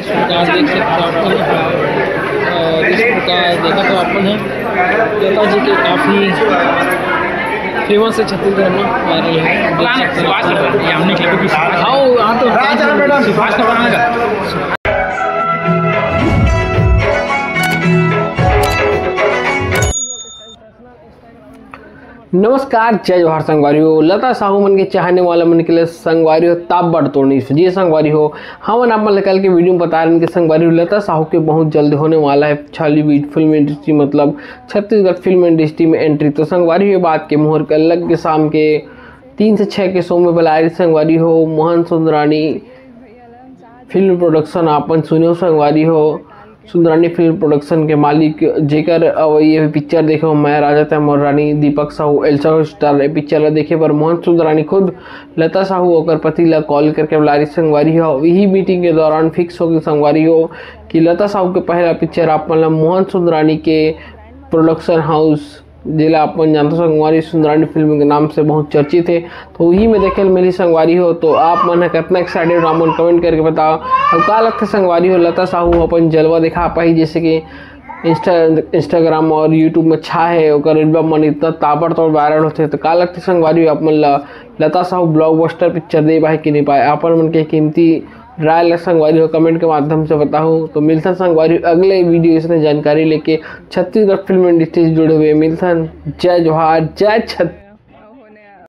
जिस प्रकार देख सकते हो अपन, जिस प्रकार देखा तो अपन है लता जी के काफ़ी फेमस है छत्तीसगढ़ में, वायरल है। नमस्कार, जय जोहार संगवारी। लता साहू मन के चाहने वाला मन के लिए संगवारी हो ताप बड़ तोड़नी जी संगवारी हो। हम आप मन कल के वीडियो में बता रहे हैं कि संगवारी लता साहू के बहुत जल्द होने वाला है छालीवीट फिल्म इंडस्ट्री, मतलब छत्तीसगढ़ फिल्म इंडस्ट्री में एंट्री। तो संगवारी हो बात के मुहूर्त कल लग के शाम के 3 से 6 के शो में बुलाए संगवारी हो। मोहन सुंदरानी फिल्म प्रोडक्शन आपन सुनियो संगवारी हो। सुंदरानी फिल्म प्रोडक्शन के मालिक जेकर ये पिक्चर देखे मैं राजा तैमूर रानी, दीपक साहू, एल्सा स्टार पिक्चर देखे पर मोहन सुंदरानी खुद लता साहू और पति ला कॉल करके बुलारी संगवारी हो। यही मीटिंग के दौरान फिक्स होगी संगवारी हो कि लता साहू के पहला पिक्चर आप मतलब मोहन सुंदरानी के प्रोडक्शन हाउस जिला अपन जानते संगवारी सुंदरानी फिल्म के नाम से बहुत चर्चित है। तो वही में देखे मिली संगवारी हो। तो आप मन कितना एक्साइटेड हो मन कमेंट करके बताओ। अब का लगता संगवारी हो लता साहू अपन जलवा दिखा पाई, जैसे कि इंस्टाग्राम और यूट्यूब में छा है और एल्बम मन इतना ताबड़तोड़ वायरल होते। तो का लगता संगवारी हो अपन लता साहू ब्लॉकबस्टर पिक्चर दे पाए कि नहीं पाए, अपन मन के कीमती राय संगवारी हो कमेंट के माध्यम से बताऊँ। तो मिलता संगवारी अगले वीडियो इसमें जानकारी लेके छत्तीसगढ़ फिल्म इंडस्ट्री से जुड़े हुए मिलता। जय जोहार, जय छत्तीसगढ़।